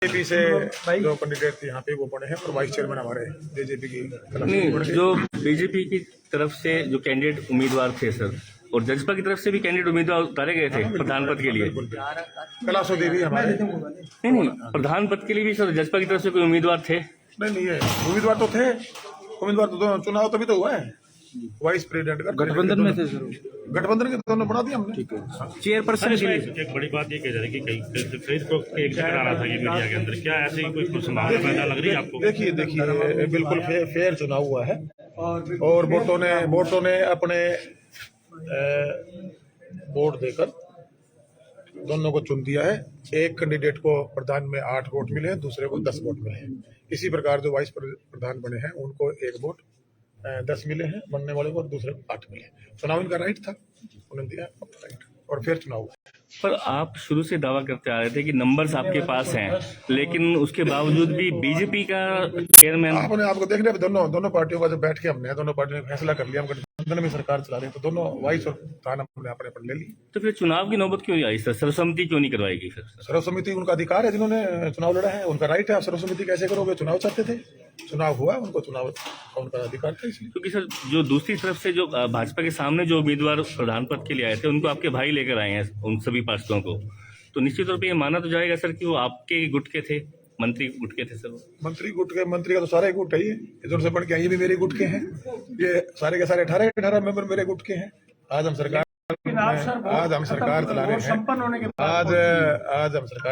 BJP से जो candidate थे यहाँ पे वो बने हैं और वाइस चेयरमैन हमारे बीजेपी की नहीं, जो बीजेपी की तरफ से जो कैंडिडेट उम्मीदवार थे सर, और जजपा की तरफ से भी कैंडिडेट उम्मीदवार उतारे गए थे प्रधान पद के लिए। कैलाशो देवी हमारे नहीं, प्रधान पद के लिए भी सर जजपा की तरफ से कोई उम्मीदवार थे? नहीं है, उम्मीदवार तो थे, उम्मीदवार तो चुनाव तभी तो हुआ है वाइस प्रेसिडेंट का। गठबंधन में थे सर, गठबंधन के दोनों बना दिया हमने। ठीक है। चेयरपर्सन के लिए एक बड़ी बात ये कह जा रही है कि खरीद को एक जिक्र आ रहा था ये मीडिया के अंदर, क्या ऐसे ही कोई संभावना पैदा लग रही है आपको? देखिए बिल्कुल फेयर चुनाव हुआ है और वोटों ने अपने वोट देकर दोनों को चुन दिया है। एक कैंडिडेट को प्रधान में 8 वोट मिले हैं, दूसरे को 10 वोट मिले हैं। इसी प्रकार जो वाइस प्रधान बने हैं उनको 1 वोट 10 मिले हैं बनने वाले को, और दूसरे को 8 मिले। चुनाव इनका राइट था, उन्होंने दिया राइट और फिर चुनाव हुआ। पर आप शुरू से दावा करते आ रहे थे कि नंबर्स आपके पास हैं, लेकिन उसके बावजूद भी बीजेपी का चेयरमैन आपको देख रहे हैं दोनों पार्टियों का जब बैठ के हमने दोनों पार्टियों ने फैसला कर लिया, हम गठबंधन में सरकार चला रहे हैं, तो दोनों वाइस और प्रधान हमने अपने पर ले ली। तो फिर चुनाव की नौबत क्यों आई सर? सर्वसम्मति क्यों नहीं करवाएगी सर? सर्वसम्मति उनका अधिकार है, जिन्होंने चुनाव लड़ा है उनका राइट है। आप सर्वसम्मति कैसे करोगे? चुनाव चाहते थे, चुनाव हुआ, उनको चुनाव का उनका अधिकार था। इसलिए क्योंकि सर जो दूसरी तरफ से जो भाजपा के सामने जो उम्मीदवार प्रधान पद के लिए आए थे उनको आपके भाई लेकर आए हैं उन सभी पार्षदों को, तो निश्चित तौर पे ये माना तो जाएगा सर कि वो आपके गुट के थे, मंत्री गुट के थे सर। मंत्री का तो सारे गुट है, इधर से बढ़ के ये भी मेरे गुट के हैं, ये सारे के सारे 18 मेंबर मेरे गुट के हैं। आज हम सरकार चला रहे हैं, आज हम सरकार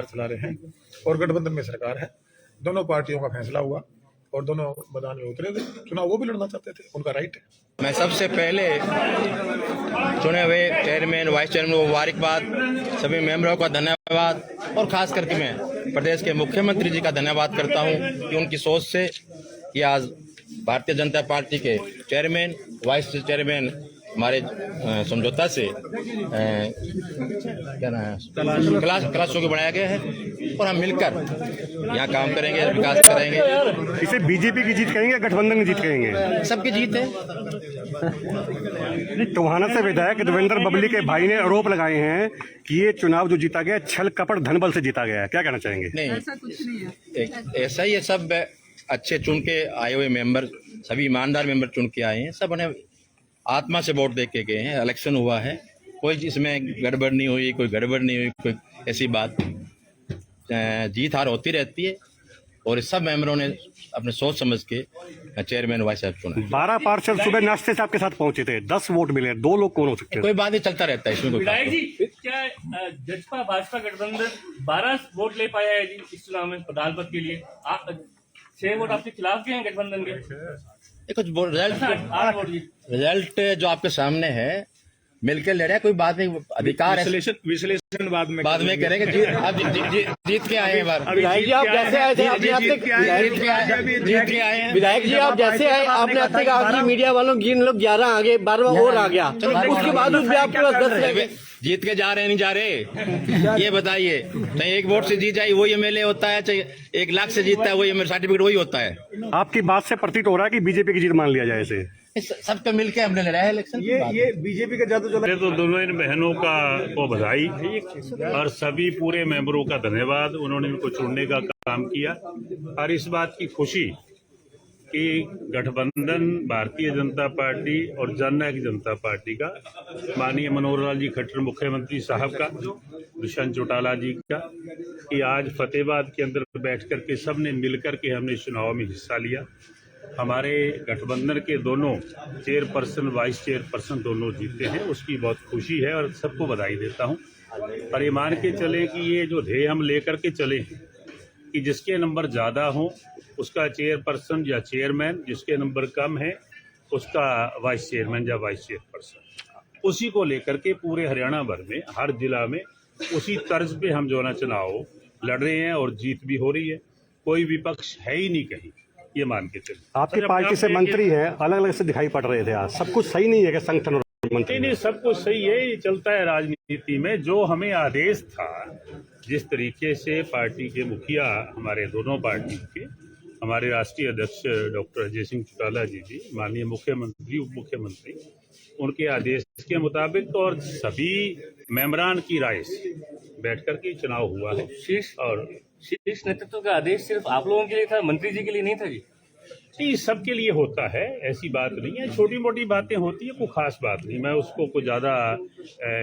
चला रहे हैं और गठबंधन में सरकार है। दोनों पार्टियों का फैसला हुआ और दोनों मैदान में उतरे थे, चुनाव वो भी लड़ना चाहते थे, उनका राइट है। मैं सबसे पहले चुने हुए चेयरमैन वाइस चेयरमैन को मुबारकबाद, सभी मेंबरों का धन्यवाद और खास करके मैं प्रदेश के मुख्यमंत्री जी का धन्यवाद करता हूं कि उनकी सोच से ये आज भारतीय जनता पार्टी के चेयरमैन वाइस चेयरमैन हमारे समझौता से क्या नाम है क्लास को बनाया गया है और हम मिलकर यहाँ काम करेंगे, विकास करेंगे। इसे बीजेपी की जीत कहेंगे, गठबंधन की जीत कहेंगे? सबकी जीत है। टोहाना से विधायक देवेंद्र बबली के भाई ने आरोप लगाए हैं कि ये चुनाव जो जीता गया छल कपट धनबल से जीता गया है, क्या कहना चाहेंगे? नहीं, ऐसा कुछ नहीं है। ऐसा ही है, सब अच्छे चुन के आए हुए मेंबर, सभी ईमानदार मेंबर चुन के आए हैं, सब उन्हें आत्मा से वोट दे के गए हैं। इलेक्शन हुआ है, कोई इसमें गड़बड़ नहीं हुई, कोई गड़बड़ नहीं हुई, कोई ऐसी बात। जीत हार होती रहती है और सब मेंबरों ने अपने सोच समझ के चेयरमैन वाइस साहब चुना। 12 पार्षद सुबह नाश्ते से आपके साथ पहुंचे थे, 10 वोट मिले, 2 लोग कौन हो सकते हैं? कोई बात नहीं, चलता रहता है इसमें। विधायक जी, क्या जजपा भाजपा गठबंधन 12 वोट ले पाया है जी इस चुनाव में प्रधान पद के लिए? 6 वोट आपके खिलाफ के हैं गठबंधन के। कुछ रिजल्ट जो आपके सामने है, मिलकर लड़े, कोई बात नहीं, अधिकार है। विश्लेषण बाद में करेंगे। जीत के आए हैं बार। विधायक जी आप जैसे आए थे, जीत के आए हैं। विधायक जी आप जैसे आए, आपने अब तक कहा कि मीडिया वालों गिन लोग 11 आ गए, 12वां और आ गया, उसके बावजूद भी आपके पास 10 रह गए। जीत के जा रहे हैं नहीं जा रहे, ये बताइए। चाहे 1 वोट से जीत जाए वही एमएलए होता है, चाहे 1 लाख से जीतता है वही एमएलए सर्टिफिकेट वही होता है। आपकी बात से प्रतीत हो रहा है कि बीजेपी की जीत मान लिया जाए इसे। सबके मिलके हमने लड़ा है इलेक्शन। ये बीजेपी का जादू चला। तो दोनों इन बहनों को बधाई और सभी पूरे मेंबरों का धन्यवाद, उन्होंने इनको चुनने का काम किया। और इस बात की खुशी कि गठबंधन भारतीय जनता पार्टी और जननायक जनता पार्टी का, माननीय मनोहर लाल जी खट्टर मुख्यमंत्री साहब का, दुष्यंत चौटाला जी का, कि आज फतेहाबाद के अंदर बैठ करके सबने मिलकर के हमने चुनाव में हिस्सा लिया। हमारे गठबंधन के दोनों चेयरपर्सन वाइस चेयरपर्सन दोनों जीते हैं, उसकी बहुत खुशी है और सबको बधाई देता हूं। और ये मान के चले कि ये जो ध्येय हम लेकर के चले कि जिसके नंबर ज़्यादा हो उसका चेयरपर्सन या चेयरमैन, जिसके नंबर कम है उसका वाइस चेयरमैन या वाइस चेयरपर्सन, उसी को लेकर के पूरे हरियाणा भर में हर जिला में उसी तर्ज पे हम जो ना चुनाव लड़ रहे हैं और जीत भी हो रही है। कोई विपक्ष है ही नहीं कहीं, ये मान के चलिए। आपकी पार्टी से मंत्री हैं, अलग अलग से दिखाई पड़ रहे थे आज, सब कुछ सही नहीं है कि संगठन और मंत्री? नहीं, सब कुछ सही है, ये चलता है राजनीति में। जो हमें आदेश था, जिस तरीके से पार्टी के मुखिया, हमारे दोनों पार्टी के हमारे राष्ट्रीय अध्यक्ष डॉक्टर अजय सिंह चौटाला जी, माननीय मुख्यमंत्री उप मुख्यमंत्री, उनके आदेश के मुताबिक और सभी मेंबरान की राय से बैठ कर के चुनाव हुआ है और शीर्ष नेतृत्व का आदेश सिर्फ आप लोगों के लिए था, मंत्री जी के लिए नहीं था जी? ये सबके लिए होता है, ऐसी बात नहीं है। छोटी मोटी बातें होती है, कोई खास बात नहीं। मैं उसको कुछ ज्यादा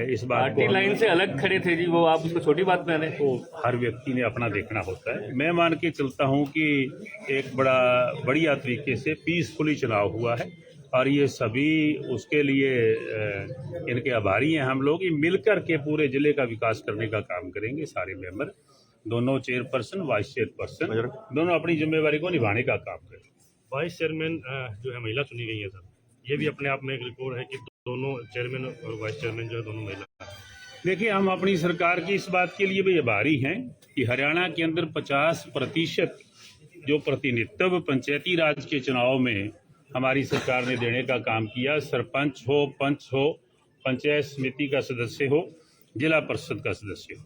इस बात पार्टी को लाइन से अलग खड़े थे जी, वो आप उसको छोटी बात में रहे। तो हर व्यक्ति ने अपना देखना होता है। मैं मान के चलता हूं कि एक बढ़िया तरीके से पीसफुली चुनाव हुआ है और ये सभी उसके लिए इनके आभारी हैं। हम लोग ये मिलकर के पूरे जिले का विकास करने का काम करेंगे। सारे मेंबर, दोनों चेयरपर्सन, वाइस चेयरपर्सन, दोनों अपनी जिम्मेवारी को निभाने का काम करेंगे। वाइस चेयरमैन जो है महिला चुनी गई है सर, ये भी अपने आप में एक रिकॉर्ड है कि दोनों चेयरमैन और वाइस चेयरमैन जो है दोनों महिला हैं। देखिए, हम अपनी सरकार की इस बात के लिए भी आभारी हैं कि हरियाणा के अंदर 50% जो प्रतिनिधित्व पंचायती राज के चुनाव में हमारी सरकार ने देने का काम किया, सरपंच हो, पंच हो, पंचायत समिति का सदस्य हो, जिला परिषद का सदस्य हो,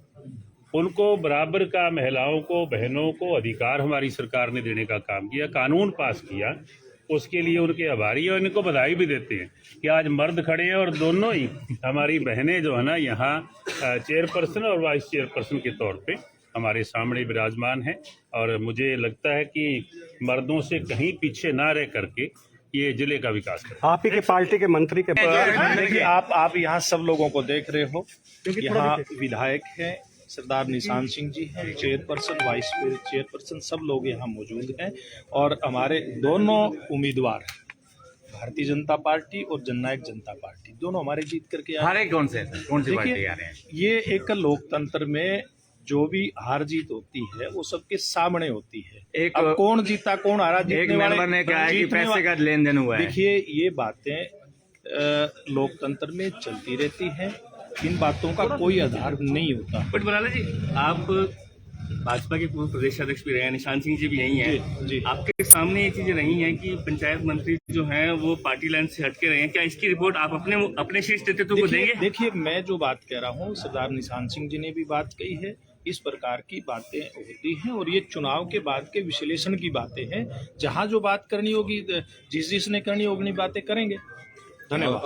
उनको बराबर का, महिलाओं को, बहनों को अधिकार हमारी सरकार ने देने का काम किया, कानून पास किया। उसके लिए उनके आभारी हैं और इनको बधाई भी देते हैं कि आज मर्द खड़े हैं और दोनों ही हमारी बहनें जो है ना यहाँ चेयरपर्सन और वाइस चेयरपर्सन के तौर पे हमारे सामने विराजमान हैं। और मुझे लगता है कि मर्दों से कहीं पीछे ना रह करके ये जिले का विकास करें। आप ही के पार्टी के मंत्री के देखिए, आप यहाँ सब लोगों को देख रहे हो। यहाँ विधायक हैं, सरदार निशान सिंह जी हैं, चेयरपर्सन, वाइस चेयरपर्सन, सब लोग यहाँ मौजूद हैं। और हमारे दोनों उम्मीदवार, भारतीय जनता पार्टी और जननायक जनता पार्टी, दोनों हमारे जीत करके आ रहे हैं। कौन सी पार्टी आ रहे हैं? ये एक लोकतंत्र में जो भी हार जीत होती है वो सबके सामने होती है। अब कौन जीता कौन हारा, जीतने वाले ने कहा है कि पैसे का लेन देन हुआ है। देखिए, ये बातें लोकतंत्र में चलती रहती हैं, इन बातों का कोई आधार नहीं होता। बट बराला जी, आप भाजपा के पूर्व प्रदेश अध्यक्ष भी रहे हैं, निशान सिंह जी भी यही हैं। जी। आपके सामने ये चीजें रही हैं कि पंचायत मंत्री जो हैं वो पार्टी लाइन से हटके रहे हैं। क्या इसकी रिपोर्ट आप अपने शीर्ष नेतृत्व को देंगे? देखिए, मैं जो बात कह रहा हूँ, सरदार निशान सिंह जी ने भी बात कही है। इस प्रकार की बातें होती हैं और ये चुनाव के बाद के विश्लेषण की बातें हैं। जहाँ जो बात करनी होगी, जिसने करनी होगी बातें करेंगे। धन्यवाद।